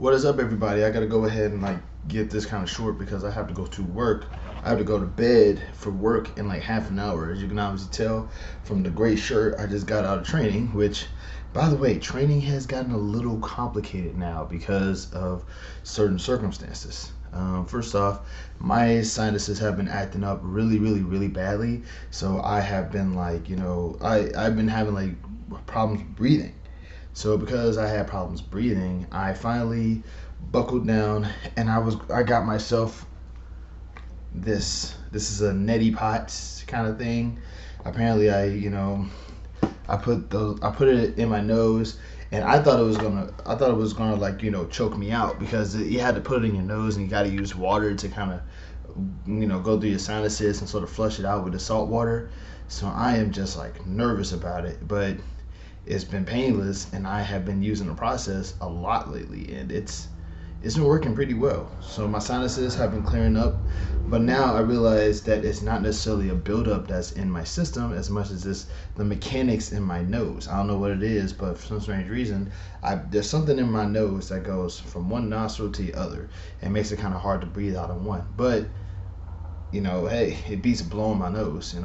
What is up, everybody? I gotta go ahead and get this kind of short because I have to go to work. I have to go to bed for work in like half an hour. As you can obviously tell from the gray shirt, I just got out of training. Which, by the way, training has gotten a little complicated now because of certain circumstances. First off, my sinuses have been acting up really, really, really badly. So I have been I've been having problems breathing. So because I had problems breathing, I finally buckled down and I got myself this is a neti pot kind of thing. Apparently I put it in my nose and I thought it was gonna choke me out because you had to put it in your nose and you got to use water to kind of go through your sinuses and sort of flush it out with the salt water. So I am just nervous about it, but it's been painless and I have been using the process a lot lately and it's been working pretty well. So my sinuses have been clearing up, but now I realize that it's not necessarily a buildup that's in my system as much as it's the mechanics in my nose. I don't know what it is, but for some strange reason, there's something in my nose that goes from one nostril to the other and makes it kind of hard to breathe out of one. But hey, it beats blowing my nose. It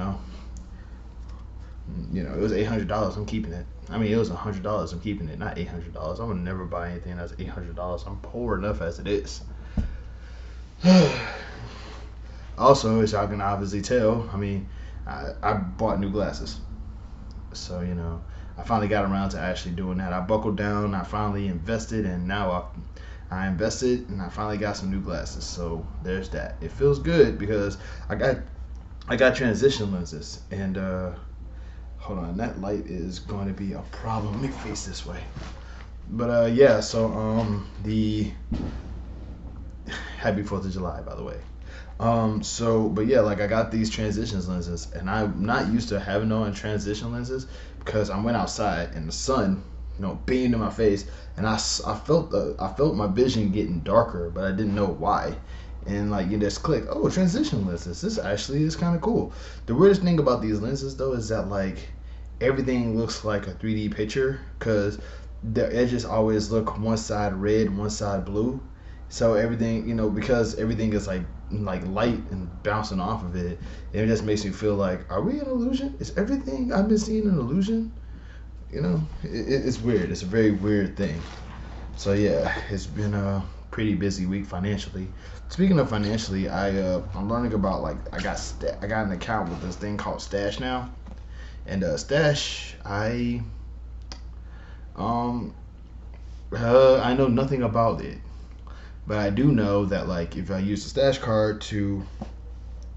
was $800. I'm keeping it. I mean, it was $100. I'm keeping it, not $800. I would never buy anything that's $800. I'm poor enough as it is. Also, as y'all can obviously tell, I mean, I bought new glasses. So, I finally got around to actually doing that. I buckled down, I finally invested, and now I invested, and I finally got some new glasses. So, there's that. It feels good because I got transition lenses, and hold on, that light is going to be a problem. Let me face this way. But yeah, so the happy 4th of July, by the way. But yeah, I got these transitions lenses, and I'm not used to having on transition lenses because I went outside and the sun, beamed in my face, and I felt my vision getting darker, but I didn't know why. And you just click, oh, transition lenses. This actually is kind of cool. The weirdest thing about these lenses though is that everything looks like a 3D picture because the edges always look one side red, one side blue. So everything, because everything is like light and bouncing off of it, it just makes me feel like, are we an illusion? Is everything I've been seeing an illusion? It's weird. It's a very weird thing. So yeah, it's been a pretty busy week financially. Speaking of financially, I'm learning about I got an account with this thing called Stash now, and Stash I know nothing about it, but I do know that if I use the Stash card to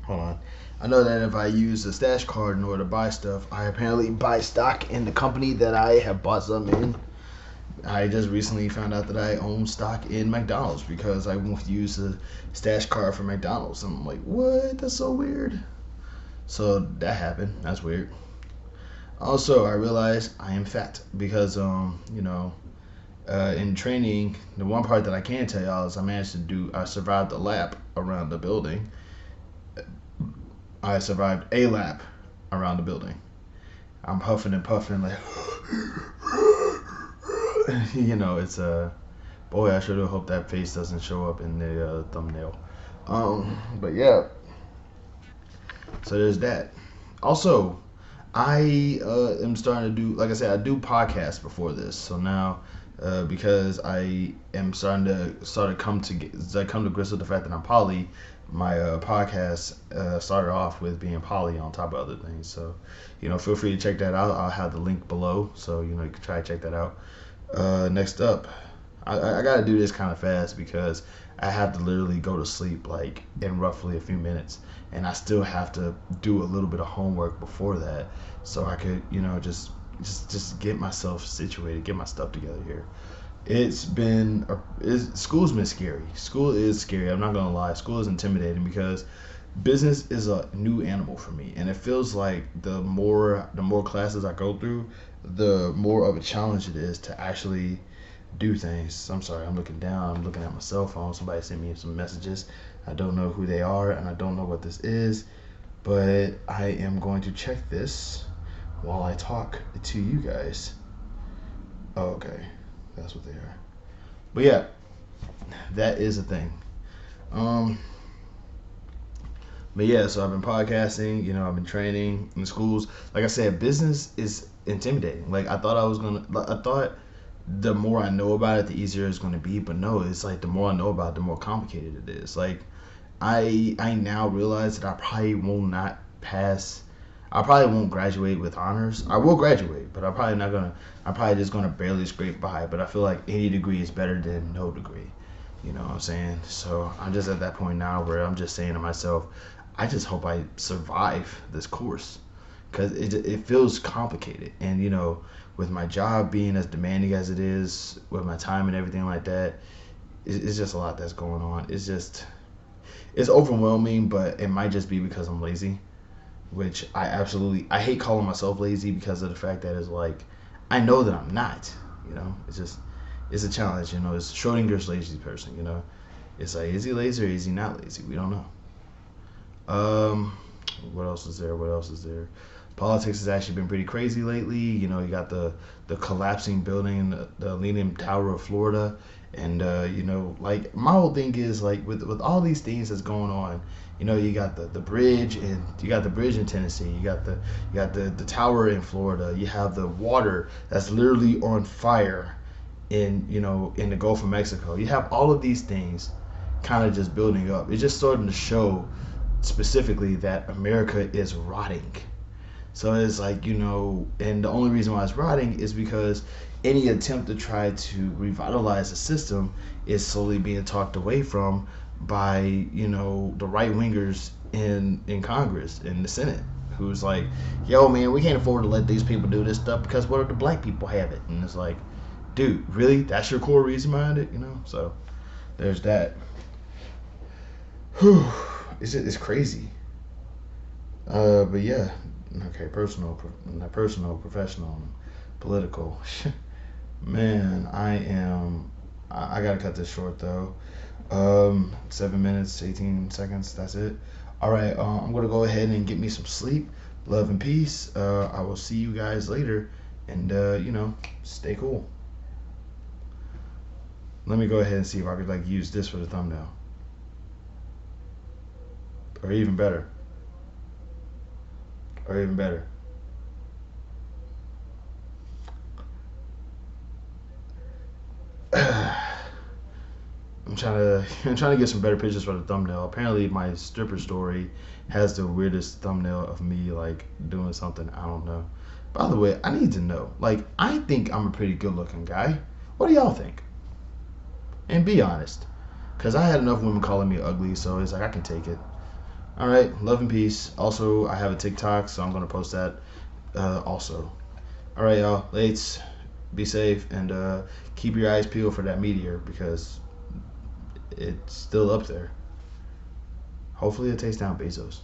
hold on, I know that if I use the Stash card in order to buy stuff, I apparently buy stock in the company that I have bought some in. I just recently found out that I own stock in McDonald's because I won't use the Stash card for McDonald's. I'm like, what? That's so weird. So that happened. That's weird. Also, I realized I am fat because in training, the one part that I can tell y'all is I survived a lap around the building. I survived a lap around the building. I'm huffing and puffing it's boy, I sure do hope that face doesn't show up in the thumbnail. But yeah, so there's that. Also, I am starting to do, like I said, I do podcasts before this. So now, because I am starting to come to grips with the fact that I'm poly, my podcast started off with being poly on top of other things. So, feel free to check that out. I'll have the link below, so you can try to check that out. Next up, I gotta do this kind of fast because I have to literally go to sleep in roughly a few minutes, and I still have to do a little bit of homework before that, so I could just get myself situated, get my stuff together here. School's been scary. School is scary. I'm not gonna lie. School is intimidating because business is a new animal for me, and it feels like the more classes I go through, the more of a challenge it is to actually do things. I'm sorry, I'm looking down, I'm looking at my cell phone. Somebody sent me some messages. I don't know who they are and I don't know what this is, but I am going to check this while I talk to you guys. Oh, okay, that's what they are. But yeah, that is a thing. Um, but yeah, so I've been podcasting. You know, I've been training in schools. Like I said, business is intimidating. Like I thought the more I know about it, the easier it's gonna be. But no, it's like the more I know about it, the more complicated it is. Like I now realize that I probably will not pass. I probably won't graduate with honors. I will graduate, but I'm probably just gonna barely scrape by. But I feel like any degree is better than no degree. You know what I'm saying? So I'm just at that point now where I'm just saying to myself, I just hope I survive this course because it feels complicated. And you know, with my job being as demanding as it is, with my time and everything like that, it's just a lot that's going on. It's overwhelming, but it might just be because I'm lazy, which I hate calling myself lazy because of the fact that it's like I know that I'm not. You know, it's a challenge. You know, it's Schrodinger's lazy person. You know, it's like is he lazy or is he not lazy? We don't know. Um, what else is there? What else is there? Politics has actually been pretty crazy lately. You know, you got the collapsing building, the Leaning Tower of Florida, and you know, like my whole thing is like with all these things that's going on. You know, you got the bridge and you got the bridge in Tennessee. You got the tower in Florida. You have the water that's literally on fire in you know in the Gulf of Mexico. You have all of these things kind of just building up. It's just starting to show specifically that America is rotting. So it's like, you know, and the only reason why it's rotting is because any attempt to try to revitalize the system is slowly being talked away from by, you know, the right wingers in Congress, in the Senate, who's like, yo, man, we can't afford to let these people do this stuff because what if the black people have it? And it's like, dude, really? That's your core reason behind it, you know? So there's that. Whew. It's crazy. But yeah, okay, not personal, professional, political. Man, I gotta cut this short though. 7 minutes, 18 seconds. That's it. All right. I'm gonna go ahead and get me some sleep. Love and peace. I will see you guys later, and you know, stay cool. Let me go ahead and see if I could like use this for the thumbnail, or even better, or even better. I'm trying to get some better pictures for the thumbnail. Apparently, my stripper story has the weirdest thumbnail of me like doing something I don't know. By the way, I need to know. Like, I think I'm a pretty good-looking guy. What do y'all think? And be honest, cause I had enough women calling me ugly, so it's like I can take it. All right, love and peace. Also, I have a TikTok, so I'm gonna post that. Also, all right, y'all. Lates. Be safe and keep your eyes peeled for that meteor because it's still up there. Hopefully it takes down Bezos.